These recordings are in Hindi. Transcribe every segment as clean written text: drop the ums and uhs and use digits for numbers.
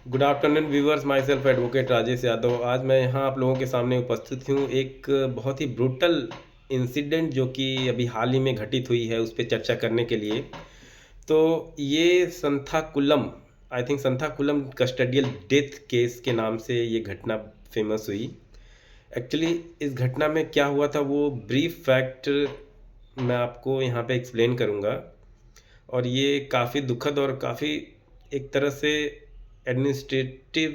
Good afternoon viewers, my self advocate Rajesh Yadav. आज मैं यहाँ आप लोगों के सामने उपस्थित हूँ एक बहुत ही ब्रूटल इंसिडेंट जो कि अभी हाल ही में घटित हुई है, उस पर चर्चा करने के लिए। तो ये Sathankulam, I think Sathankulam custodial death case के नाम से ये घटना फेमस हुई। एक्चुअली इस घटना में क्या हुआ था वो ब्रीफ फैक्ट मैं आपको यहाँ पे एक्सप्लेन करूँगा। और ये काफ़ी दुखद और काफ़ी एक तरह से एडमिनिस्ट्रेटिव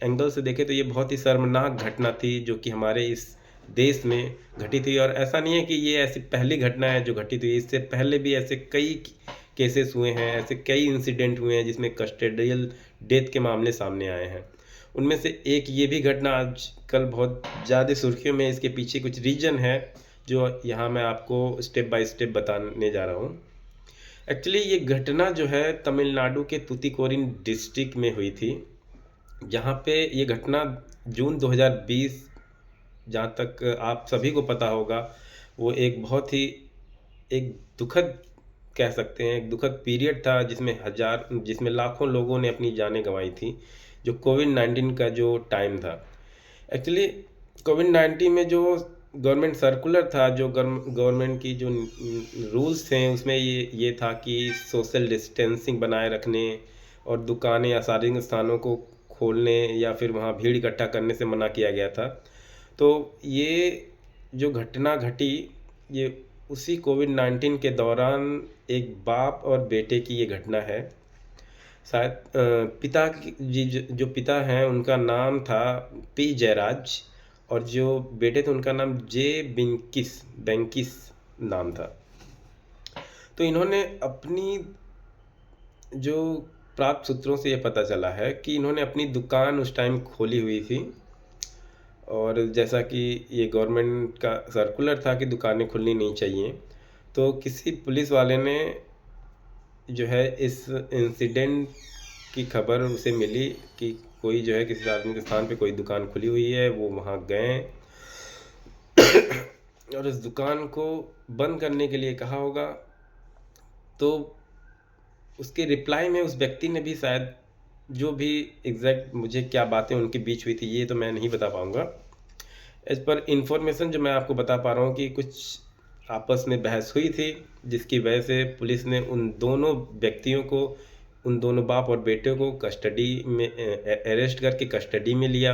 एंगल से देखें तो ये बहुत ही शर्मनाक घटना थी जो कि हमारे इस देश में घटी थी। और ऐसा नहीं है कि ये ऐसी पहली घटना है जो घटित हुई, इससे पहले भी ऐसे कई केसेस हुए हैं, ऐसे कई इंसिडेंट हुए हैं जिसमें कस्टोडियल डेथ के मामले सामने आए हैं। उनमें से एक ये भी घटना आजकल बहुत ज़्यादा सुर्खियों में। इसके पीछे कुछ रीज़न है जो यहाँ मैं आपको स्टेप बाय स्टेप बताने जा रहा हूँ। एक्चुअली ये घटना जो है तमिलनाडु के तूतीकोरिन डिस्ट्रिक्ट में हुई थी, जहाँ पे ये घटना जून 2020, जहाँ तक आप सभी को पता होगा, वो एक बहुत ही एक दुखद कह सकते हैं, एक दुखद पीरियड था जिसमें लाखों लोगों ने अपनी जानें गंवाई थी, जो कोविड-19 का जो टाइम था। एक्चुअली कोविड-19 में जो गवर्नमेंट सर्कुलर था, जो गवर्नमेंट की जो रूल्स थे, उसमें ये था कि सोशल डिस्टेंसिंग बनाए रखने और दुकानें या सार्वजनिक स्थानों को खोलने या फिर वहाँ भीड़ इकट्ठा करने से मना किया गया था। तो ये जो घटना घटी, ये उसी कोविड-19 के दौरान एक बाप और बेटे की ये घटना है। शायद पिता की जो पिता हैं उनका नाम था पी जयराज, और जो बेटे थे उनका नाम जे बेंकिस नाम था। तो इन्होंने अपनी जो प्राप्त सूत्रों से ये पता चला है कि इन्होंने अपनी दुकान उस टाइम खोली हुई थी, और जैसा कि ये गवर्नमेंट का सर्कुलर था कि दुकानें खुलनी नहीं चाहिए, तो किसी पुलिस वाले ने जो है इस इंसिडेंट की खबर उसे मिली कि कोई जो है किसी सार्वजनिक स्थान पे कोई दुकान खुली हुई है। वो वहाँ गए और उस दुकान को बंद करने के लिए कहा होगा। तो उसके रिप्लाई में उस व्यक्ति ने भी शायद, जो भी एग्जैक्ट मुझे क्या बातें उनके बीच हुई थी ये तो मैं नहीं बता पाऊँगा। एज पर इंफॉर्मेशन जो मैं आपको बता पा रहा हूँ कि कुछ आपस में बहस हुई थी, जिसकी वजह से पुलिस ने उन दोनों व्यक्तियों को, उन दोनों बाप और बेटे को कस्टडी में अरेस्ट करके कस्टडी में लिया।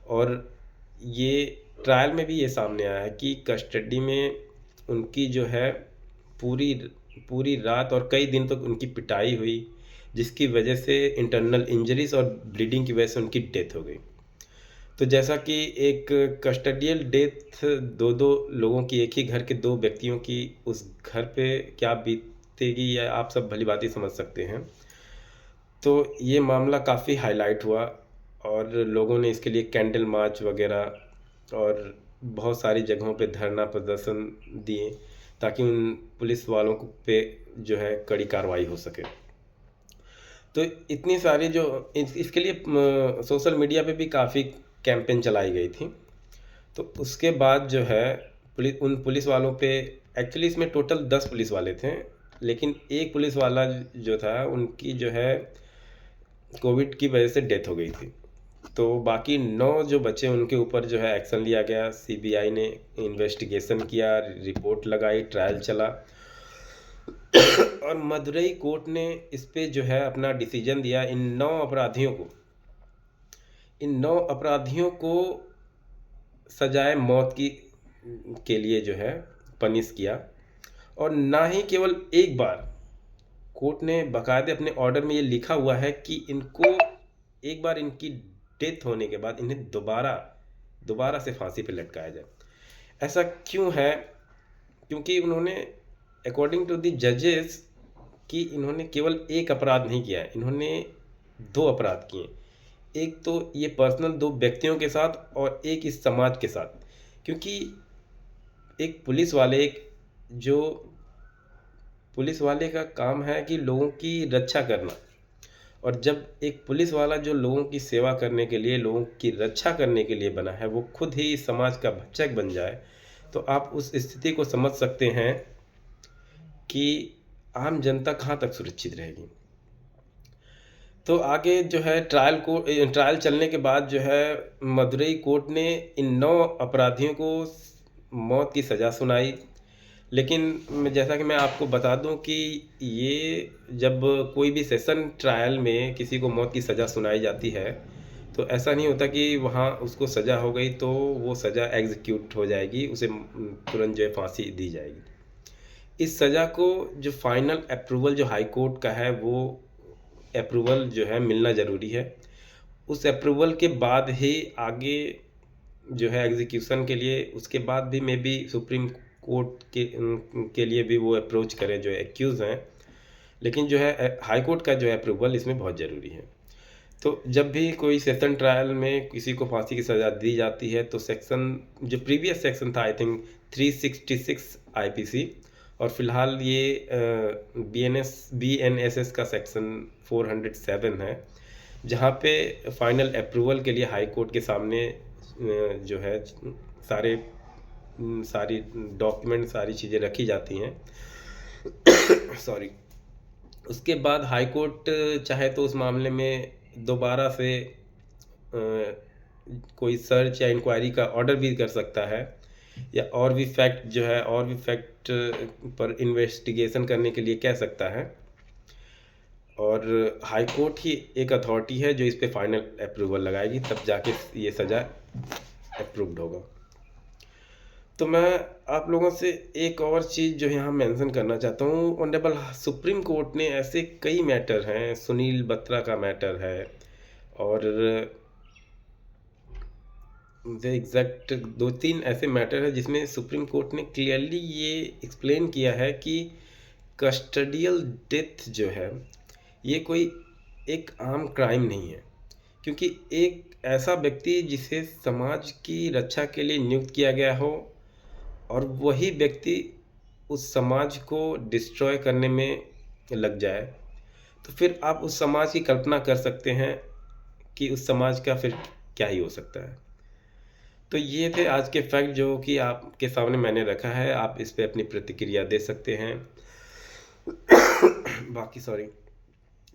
और ये ट्रायल में भी ये सामने आया है कि कस्टडी में उनकी जो है पूरी पूरी रात और कई दिन तक उनकी पिटाई हुई, जिसकी वजह से इंटरनल इंजरीज और ब्लीडिंग की वजह से उनकी डेथ हो गई। तो जैसा कि एक कस्टडियल डेथ दो दो लोगों की, एक ही घर के दो व्यक्तियों की, उस घर पे क्या बीतेगी या आप सब भली भांति समझ सकते हैं। तो ये मामला काफ़ी हाईलाइट हुआ और लोगों ने इसके लिए कैंडल मार्च वगैरह और बहुत सारी जगहों पे धरना प्रदर्शन दिए, ताकि उन पुलिस वालों को पे जो है कड़ी कार्रवाई हो सके। तो इतनी सारी जो इसके लिए सोशल मीडिया पे भी काफ़ी कैंपेन चलाई गई थी। तो उसके बाद जो है उन पुलिस वालों पे, एक्चुअली इसमें टोटल 10 पुलिस वाले थे, लेकिन एक पुलिस वाला जो था उनकी जो है कोविड की वजह से डेथ हो गई थी। तो बाकी 9 जो बचे उनके ऊपर जो है एक्शन लिया गया। सीबीआई ने इन्वेस्टिगेशन किया, रिपोर्ट लगाई, ट्रायल चला और मदुरई कोर्ट ने इस पे जो है अपना डिसीजन दिया। इन 9 अपराधियों को सजाए मौत की के लिए जो है पनिश किया। और ना ही केवल एक बार, कोर्ट ने बाकायदे अपने ऑर्डर में ये लिखा हुआ है कि इनको एक बार इनकी डेथ होने के बाद इन्हें दोबारा से फांसी पे लटकाया जाए। ऐसा क्यों है? क्योंकि उन्होंने अकॉर्डिंग टू द जजेस कि इन्होंने केवल एक अपराध नहीं किया है, इन्होंने 2 अपराध किए। एक तो ये पर्सनल 2 व्यक्तियों के साथ और एक इस समाज के साथ। क्योंकि एक जो पुलिस वाले का काम है कि लोगों की रक्षा करना, और जब एक पुलिस वाला जो लोगों की सेवा करने के लिए, लोगों की रक्षा करने के लिए बना है, वो खुद ही इस समाज का भक्षक बन जाए, तो आप उस स्थिति को समझ सकते हैं कि आम जनता कहाँ तक सुरक्षित रहेगी। तो आगे जो है ट्रायल चलने के बाद जो है मदुरई कोर्ट ने इन 9 अपराधियों को मौत की सज़ा सुनाई। लेकिन जैसा कि मैं आपको बता दूं कि ये जब कोई भी सेशन ट्रायल में किसी को मौत की सज़ा सुनाई जाती है, तो ऐसा नहीं होता कि वहाँ उसको सज़ा हो गई तो वो सज़ा एग्जीक्यूट हो जाएगी, उसे तुरंत जो है फांसी दी जाएगी। इस सज़ा को जो फाइनल अप्रूवल जो हाई कोर्ट का है, वो अप्रूवल जो है मिलना ज़रूरी है। उस अप्रूवल के बाद ही आगे जो है एग्जीक्यूशन के लिए, उसके बाद भी मे बी सुप्रीम कोर्ट के लिए भी वो अप्रोच करें जो एक्यूज़ हैं। लेकिन जो है हाई कोर्ट का जो है अप्रूवल इसमें बहुत ज़रूरी है। तो जब भी कोई सेशन ट्रायल में किसी को फांसी की सज़ा दी जाती है, तो सेक्शन जो प्रीवियस सेक्शन था आई थिंक 366 आईपीसी, और फिलहाल ये बीएनएसएस का सेक्शन 407 है, जहाँ पे फाइनल अप्रूवल के लिए हाई कोर्ट के सामने जो है सारी डॉक्यूमेंट, सारी चीज़ें रखी जाती हैं। सॉरी। उसके बाद हाई कोर्ट चाहे तो उस मामले में दोबारा से कोई सर्च या इंक्वायरी का ऑर्डर भी कर सकता है, या और भी फैक्ट पर इन्वेस्टिगेशन करने के लिए कह सकता है। और हाई कोर्ट ही एक अथॉरिटी है जो इस पे फाइनल अप्रूवल लगाएगी, तब जाके ये सज़ा अप्रूव्ड होगा। तो मैं आप लोगों से एक और चीज़ जो यहाँ मेंशन करना चाहता हूँ, ऑनरेबल सुप्रीम कोर्ट ने ऐसे कई मैटर हैं, सुनील बत्रा का मैटर है, और एग्जैक्ट 2-3 ऐसे मैटर है जिसमें सुप्रीम कोर्ट ने क्लियरली ये एक्सप्लेन किया है कि कस्टडियल डेथ जो है ये कोई एक आम क्राइम नहीं है, क्योंकि एक ऐसा व्यक्ति जिसे समाज की रक्षा के लिए नियुक्त किया गया हो और वही व्यक्ति उस समाज को डिस्ट्रॉय करने में लग जाए, तो फिर आप उस समाज की कल्पना कर सकते हैं कि उस समाज का फिर क्या ही हो सकता है। तो ये थे आज के फैक्ट जो कि आपके सामने मैंने रखा है, आप इस पे अपनी प्रतिक्रिया दे सकते हैं।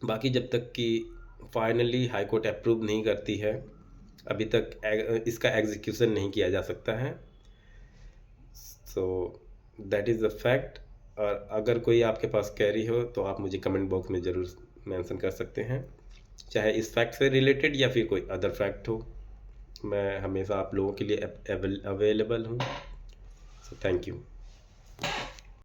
बाकी जब तक कि फाइनली हाई कोर्ट अप्रूव नहीं करती है, अभी तक इसका एग्जीक्यूशन नहीं किया जा सकता है। So that is the fact. और अगर कोई आपके पास क्वेरी हो तो आप मुझे कमेंट बॉक्स में ज़रूर मेंशन कर सकते हैं, चाहे इस फैक्ट से रिलेटेड या फिर कोई अदर फैक्ट हो। मैं हमेशा आप लोगों के लिए अवेलेबल हूँ। So thank you.